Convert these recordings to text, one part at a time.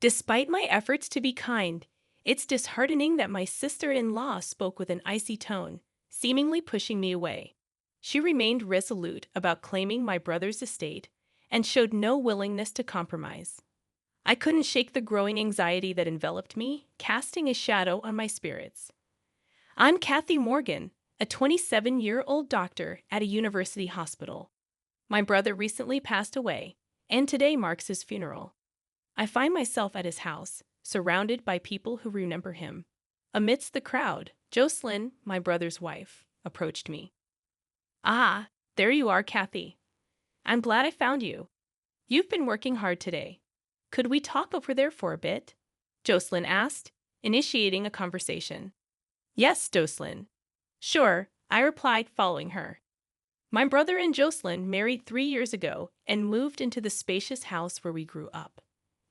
Despite my efforts to be kind, it's disheartening that my sister-in-law spoke with an icy tone, seemingly pushing me away. She remained resolute about claiming my brother's estate and showed no willingness to compromise. I couldn't shake the growing anxiety that enveloped me, casting a shadow on my spirits. I'm Kathy Morgan, a 27-year-old doctor at a university hospital. My brother recently passed away, and today marks his funeral. I find myself at his house, surrounded by people who remember him. Amidst the crowd, Jocelyn, my brother's wife, approached me. Ah, there you are, Kathy. I'm glad I found you. You've been working hard today. Could we talk over there for a bit? Jocelyn asked, initiating a conversation. Yes, Jocelyn. Sure, I replied, following her. My brother and Jocelyn married 3 years ago and moved into the spacious house where we grew up.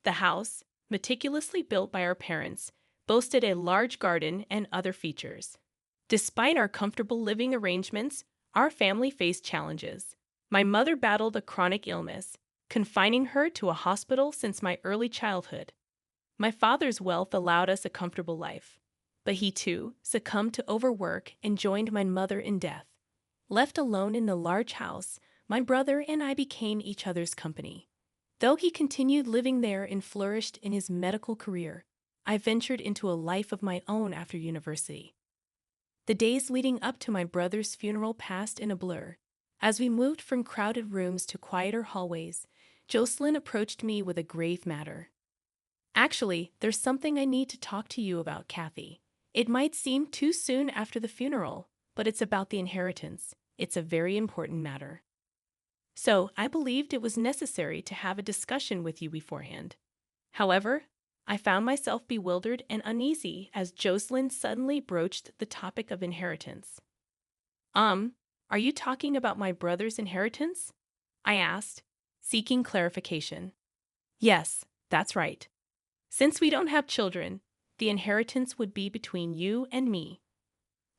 The house, meticulously built by our parents, boasted a large garden and other features. Despite our comfortable living arrangements, our family faced challenges. My mother battled a chronic illness, confining her to a hospital since my early childhood. My father's wealth allowed us a comfortable life, but he too succumbed to overwork and joined my mother in death. Left alone in the large house, my brother and I became each other's company. Though he continued living there and flourished in his medical career, I ventured into a life of my own after university. The days leading up to my brother's funeral passed in a blur. As we moved from crowded rooms to quieter hallways, Jocelyn approached me with a grave matter. Actually, there's something I need to talk to you about, Kathy. It might seem too soon after the funeral, but it's about the inheritance. It's a very important matter. So, I believed it was necessary to have a discussion with you beforehand. However, I found myself bewildered and uneasy as Jocelyn suddenly broached the topic of inheritance. Are you talking about my brother's inheritance? I asked, seeking clarification. Yes, that's right. Since we don't have children, the inheritance would be between you and me.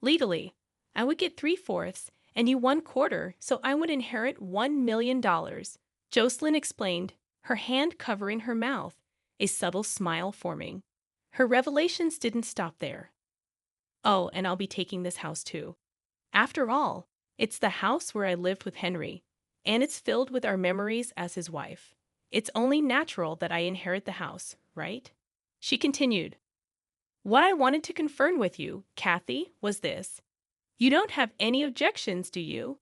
Legally, I would get 3/4 and you 1/4, so I would inherit $1 million, Jocelyn explained, her hand covering her mouth, a subtle smile forming. Her revelations didn't stop there. Oh, and I'll be taking this house too. After all, it's the house where I lived with Henry, and it's filled with our memories as his wife. It's only natural that I inherit the house, right? She continued. What I wanted to confirm with you, Kathy, was this. You don't have any objections, do you?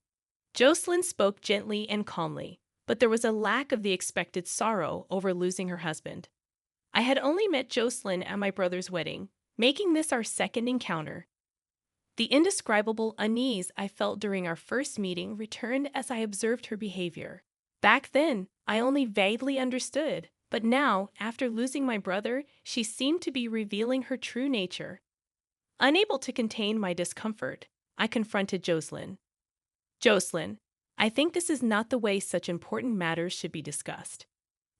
Jocelyn spoke gently and calmly, but there was a lack of the expected sorrow over losing her husband. I had only met Jocelyn at my brother's wedding, making this our second encounter. The indescribable unease I felt during our first meeting returned as I observed her behavior. Back then, I only vaguely understood, but now, after losing my brother, she seemed to be revealing her true nature. Unable to contain my discomfort, I confronted Jocelyn. Jocelyn, I think this is not the way such important matters should be discussed.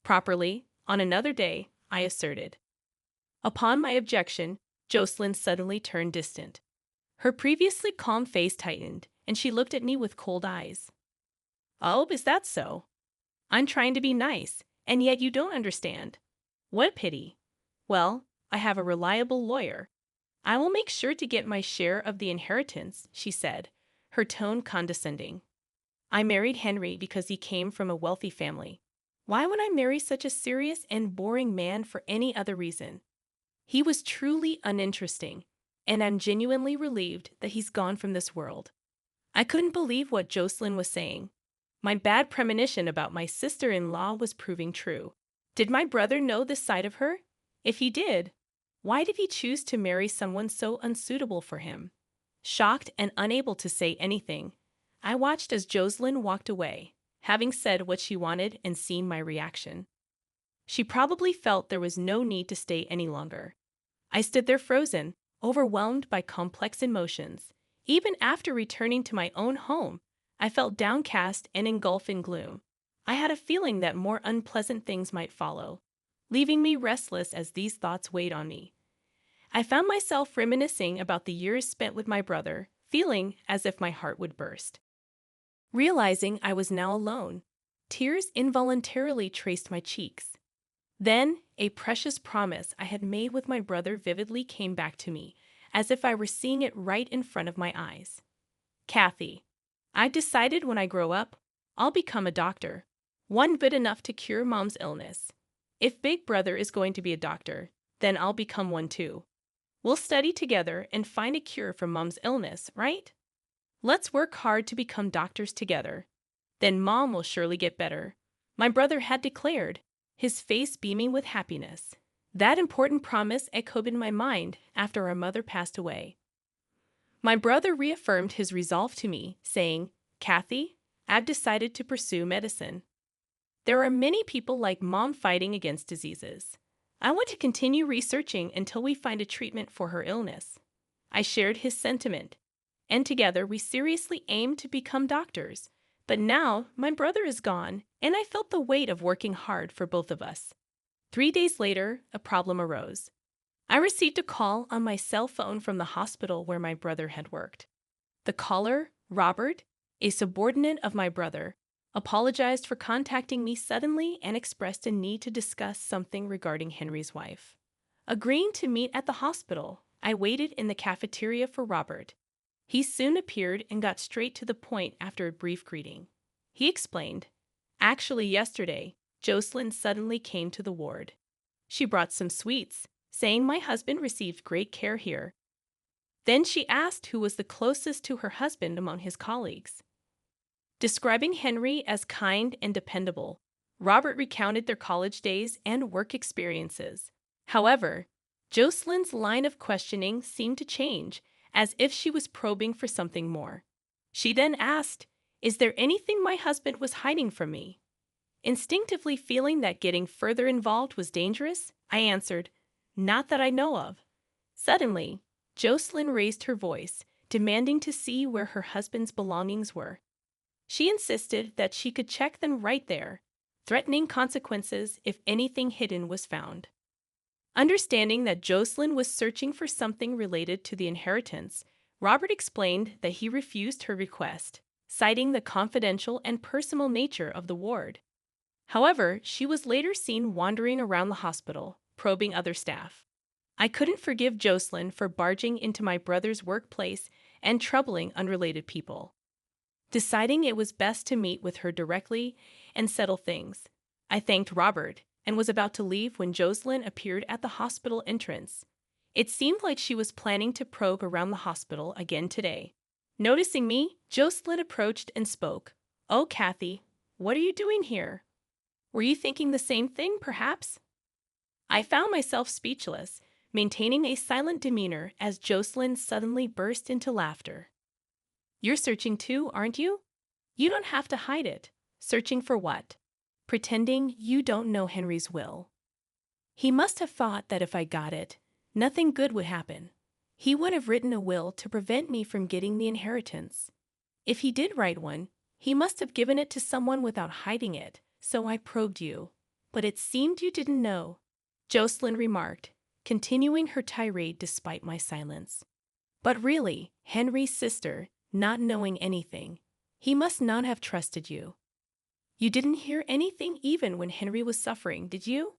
Properly, on another day, I asserted. Upon my objection, Jocelyn suddenly turned distant. Her previously calm face tightened, and she looked at me with cold eyes. Oh, is that so? I'm trying to be nice, and yet you don't understand. What a pity. Well, I have a reliable lawyer. I will make sure to get my share of the inheritance, she said, her tone condescending. I married Henry because he came from a wealthy family. Why would I marry such a serious and boring man for any other reason? He was truly uninteresting, and I'm genuinely relieved that he's gone from this world. I couldn't believe what Jocelyn was saying. My bad premonition about my sister-in-law was proving true. Did my brother know this side of her? If he did, why did he choose to marry someone so unsuitable for him? Shocked and unable to say anything, I watched as Jocelyn walked away, having said what she wanted and seen my reaction. She probably felt there was no need to stay any longer. I stood there frozen, overwhelmed by complex emotions. Even after returning to my own home, I felt downcast and engulfed in gloom. I had a feeling that more unpleasant things might follow, leaving me restless as these thoughts weighed on me. I found myself reminiscing about the years spent with my brother, feeling as if my heart would burst. Realizing I was now alone, tears involuntarily traced my cheeks. Then, a precious promise I had made with my brother vividly came back to me, as if I were seeing it right in front of my eyes. Kathy, I decided when I grow up, I'll become a doctor. One good enough to cure Mom's illness. If Big Brother is going to be a doctor, then I'll become one too. We'll study together and find a cure for Mom's illness, right? Let's work hard to become doctors together. Then Mom will surely get better, my brother had declared, his face beaming with happiness. That important promise echoed in my mind after our mother passed away. My brother reaffirmed his resolve to me, saying, Kathy, I've decided to pursue medicine. There are many people like Mom fighting against diseases. I want to continue researching until we find a treatment for her illness. I shared his sentiment, and together we seriously aimed to become doctors. But now my brother is gone, and I felt the weight of working hard for both of us. 3 days later, a problem arose. I received a call on my cell phone from the hospital where my brother had worked. The caller, Robert, a subordinate of my brother, apologized for contacting me suddenly and expressed a need to discuss something regarding Henry's wife. Agreeing to meet at the hospital, I waited in the cafeteria for Robert. He soon appeared and got straight to the point after a brief greeting. He explained, Actually, yesterday, Jocelyn suddenly came to the ward. She brought some sweets, saying my husband received great care here. Then she asked who was the closest to her husband among his colleagues. Describing Henry as kind and dependable, Robert recounted their college days and work experiences. However, Jocelyn's line of questioning seemed to change, as if she was probing for something more. She then asked, Is there anything my husband was hiding from me? Instinctively feeling that getting further involved was dangerous, I answered, Not that I know of. Suddenly, Jocelyn raised her voice, demanding to see where her husband's belongings were. She insisted that she could check them right there, threatening consequences if anything hidden was found. Understanding that Jocelyn was searching for something related to the inheritance, Robert explained that he refused her request, citing the confidential and personal nature of the ward. However, she was later seen wandering around the hospital, probing other staff. I couldn't forgive Jocelyn for barging into my brother's workplace and troubling unrelated people. Deciding it was best to meet with her directly and settle things, I thanked Robert and was about to leave when Jocelyn appeared at the hospital entrance. It seemed like she was planning to probe around the hospital again today. Noticing me, Jocelyn approached and spoke. Oh, Kathy, what are you doing here? Were you thinking the same thing, perhaps? I found myself speechless, maintaining a silent demeanor as Jocelyn suddenly burst into laughter. You're searching too, aren't you? You don't have to hide it. Searching for what? Pretending you don't know Henry's will. He must have thought that if I got it, nothing good would happen. He would have written a will to prevent me from getting the inheritance. If he did write one, he must have given it to someone without hiding it, so I probed you. But it seemed you didn't know, Jocelyn remarked, continuing her tirade despite my silence. But really, Henry's sister, not knowing anything, he must not have trusted you. You didn't hear anything even when Henry was suffering, did you?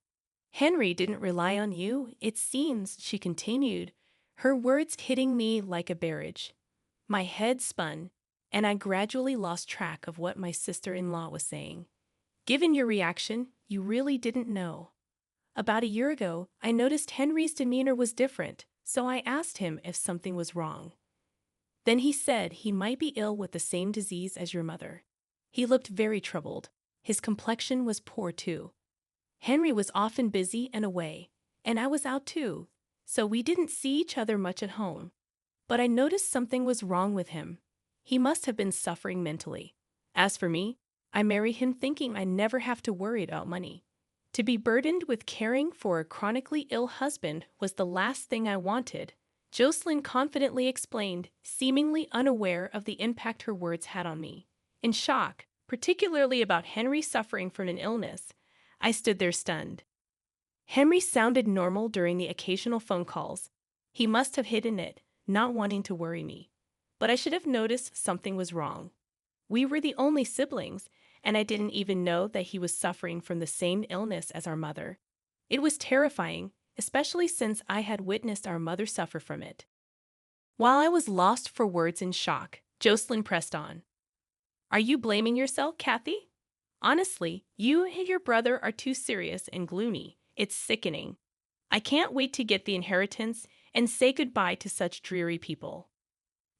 Henry didn't rely on you, it seems, she continued, her words hitting me like a barrage. My head spun, and I gradually lost track of what my sister-in-law was saying. Given your reaction, you really didn't know. About a year ago, I noticed Henry's demeanor was different, so I asked him if something was wrong. Then he said he might be ill with the same disease as your mother. He looked very troubled. His complexion was poor too. Henry was often busy and away, and I was out too, so we didn't see each other much at home. But I noticed something was wrong with him. He must have been suffering mentally. As for me, I married him thinking I'd never have to worry about money. To be burdened with caring for a chronically ill husband was the last thing I wanted, Jocelyn confidently explained, seemingly unaware of the impact her words had on me. In shock, particularly about Henry suffering from an illness, I stood there stunned. Henry sounded normal during the occasional phone calls. He must have hidden it, not wanting to worry me. But I should have noticed something was wrong. We were the only siblings, and I didn't even know that he was suffering from the same illness as our mother. It was terrifying, especially since I had witnessed our mother suffer from it. While I was lost for words in shock, Jocelyn pressed on. Are you blaming yourself, Kathy? Honestly, you and your brother are too serious and gloomy. It's sickening. I can't wait to get the inheritance and say goodbye to such dreary people.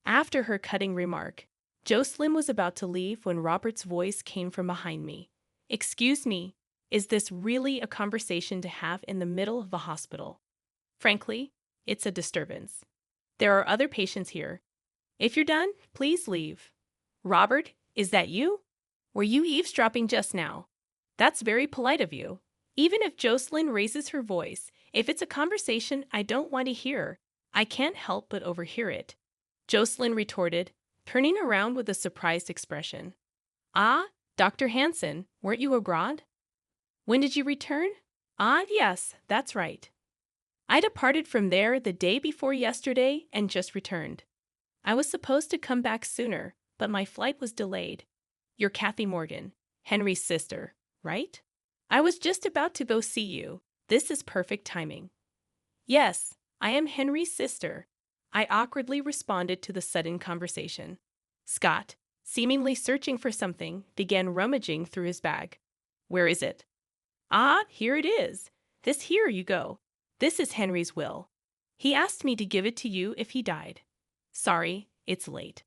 After her cutting remark, Jocelyn was about to leave when Robert's voice came from behind me. Excuse me, is this really a conversation to have in the middle of a hospital? Frankly, it's a disturbance. There are other patients here. If you're done, please leave. Robert, is that you? Were you eavesdropping just now? That's very polite of you. Even if Jocelyn raises her voice, if it's a conversation I don't want to hear, I can't help but overhear it. Jocelyn retorted, turning around with a surprised expression. Ah, Dr. Hansen, weren't you abroad? When did you return? Ah, yes, that's right. I departed from there the day before yesterday and just returned. I was supposed to come back sooner, but my flight was delayed. You're Kathy Morgan, Henry's sister, right? I was just about to go see you. This is perfect timing. Yes, I am Henry's sister. I awkwardly responded to the sudden conversation. Scott, seemingly searching for something, began rummaging through his bag. Where is it? Ah, here it is. Here you go. This is Henry's will. He asked me to give it to you if he died. Sorry, it's late.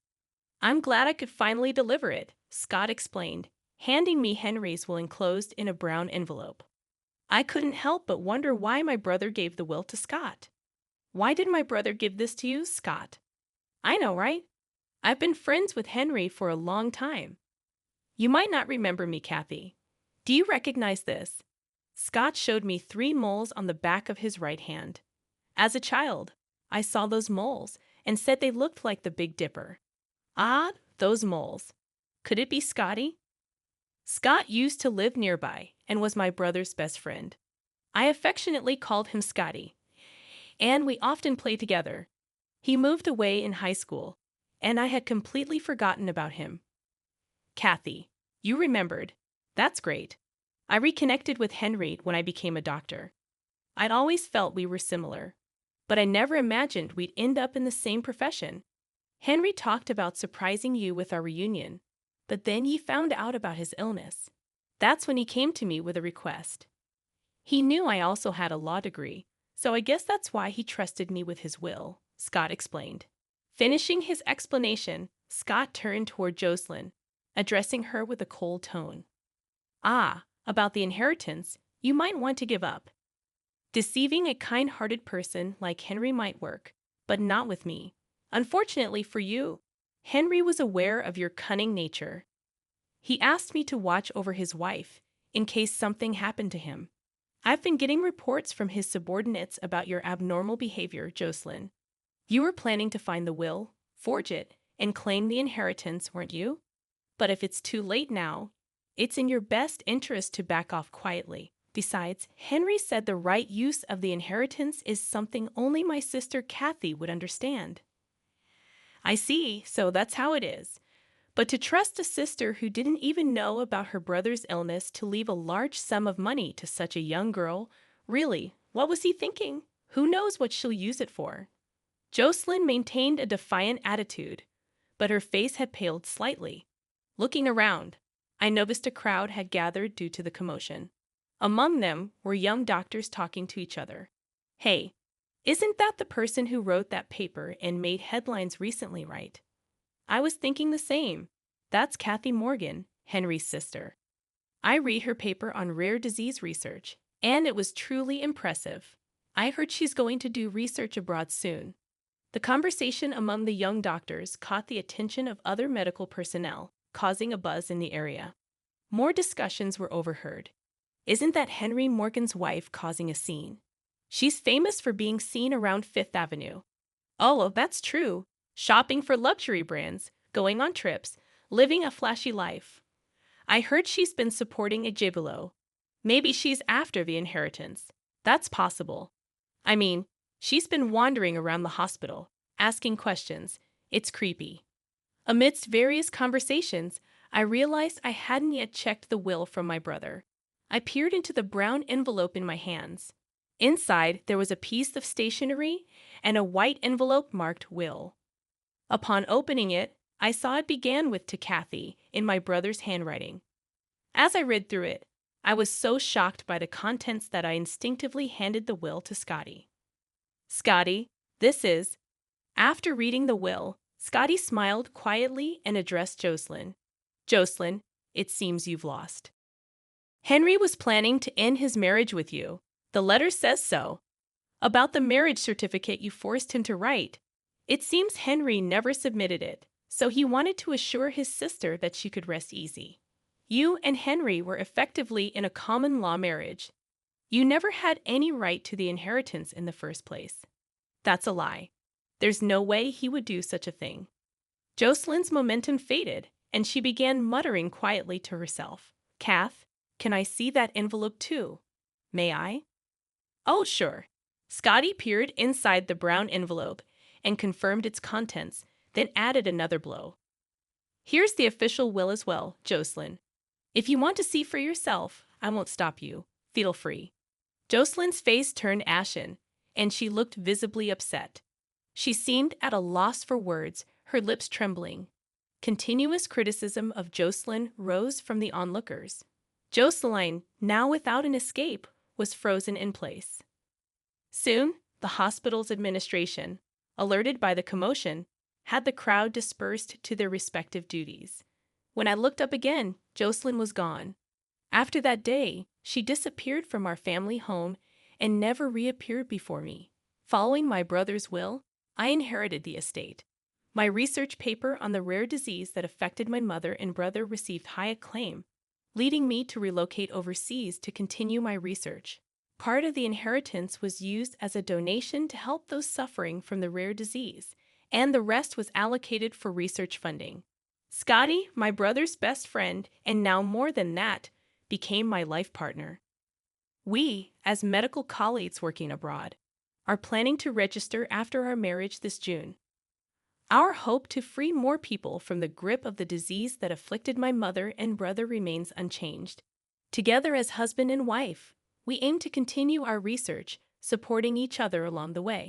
I'm glad I could finally deliver it, Scott explained, handing me Henry's will enclosed in a brown envelope. I couldn't help but wonder why my brother gave the will to Scott. Why did my brother give this to you, Scott? I know, right? I've been friends with Henry for a long time. You might not remember me, Kathy. Do you recognize this? Scott showed me 3 moles on the back of his right hand. As a child, I saw those moles and said they looked like the Big Dipper. Ah, those moles. Could it be Scotty? Scott used to live nearby and was my brother's best friend. I affectionately called him Scotty, and we often played together. He moved away in high school, and I had completely forgotten about him. Kathy, you remembered. That's great. I reconnected with Henry when I became a doctor. I'd always felt we were similar, but I never imagined we'd end up in the same profession. Henry talked about surprising you with our reunion, but then he found out about his illness. That's when he came to me with a request. He knew I also had a law degree, so I guess that's why he trusted me with his will, Scott explained. Finishing his explanation, Scott turned toward Jocelyn, addressing her with a cold tone. Ah, about the inheritance, you might want to give up. Deceiving a kind-hearted person like Henry might work, but not with me. Unfortunately for you, Henry was aware of your cunning nature. He asked me to watch over his wife in case something happened to him. I've been getting reports from his subordinates about your abnormal behavior, Jocelyn. You were planning to find the will, forge it, and claim the inheritance, weren't you? But if it's too late now, it's in your best interest to back off quietly. Besides, Henry said the right use of the inheritance is something only my sister Kathy would understand. I see, so that's how it is. But to trust a sister who didn't even know about her brother's illness to leave a large sum of money to such a young girl, really, what was he thinking? Who knows what she'll use it for? Jocelyn maintained a defiant attitude, but her face had paled slightly. Looking around, I noticed a crowd had gathered due to the commotion. Among them were young doctors talking to each other. Hey, isn't that the person who wrote that paper and made headlines recently, right? I was thinking the same. That's Kathy Morgan, Henry's sister. I read her paper on rare disease research, and it was truly impressive. I heard she's going to do research abroad soon. The conversation among the young doctors caught the attention of other medical personnel, causing a buzz in the area. More discussions were overheard. Isn't that Henry Morgan's wife causing a scene? She's famous for being seen around Fifth Avenue. Oh, that's true. Shopping for luxury brands, going on trips, living a flashy life. I heard she's been supporting a gigolo. Maybe she's after the inheritance. That's possible. I mean, she's been wandering around the hospital, asking questions. It's creepy. Amidst various conversations, I realized I hadn't yet checked the will from my brother. I peered into the brown envelope in my hands. Inside, there was a piece of stationery and a white envelope marked Will. Upon opening it, I saw it began with "To Kathy" in my brother's handwriting. As I read through it, I was so shocked by the contents that I instinctively handed the will to Scotty. "Scotty, this is..." After reading the will, Scotty smiled quietly and addressed Jocelyn. "Jocelyn, it seems you've lost. Henry was planning to end his marriage with you. The letter says so. About the marriage certificate you forced him to write, it seems Henry never submitted it, so he wanted to assure his sister that she could rest easy. You and Henry were effectively in a common law marriage. You never had any right to the inheritance in the first place. That's a lie. There's no way he would do such a thing." Jocelyn's momentum faded, and she began muttering quietly to herself. "Kath, can I see that envelope too? May I?" "Oh, sure." Scotty peered inside the brown envelope and confirmed its contents, then added another blow. "Here's the official will as well, Jocelyn. If you want to see for yourself, I won't stop you. Feel free." Jocelyn's face turned ashen, and she looked visibly upset. She seemed at a loss for words, her lips trembling. Continuous criticism of Jocelyn rose from the onlookers. Jocelyn, now without an escape, was frozen in place. Soon, the hospital's administration, alerted by the commotion, had the crowd dispersed to their respective duties. When I looked up again, Jocelyn was gone. After that day, she disappeared from our family home and never reappeared before me. Following my brother's will, I inherited the estate. My research paper on the rare disease that affected my mother and brother received high acclaim, leading me to relocate overseas to continue my research. Part of the inheritance was used as a donation to help those suffering from the rare disease, and the rest was allocated for research funding. Scotty, my brother's best friend, and now more than that, became my life partner. We, as medical colleagues working abroad, are planning to register after our marriage this June. Our hope to free more people from the grip of the disease that afflicted my mother and brother remains unchanged. Together as husband and wife, we aim to continue our research, supporting each other along the way.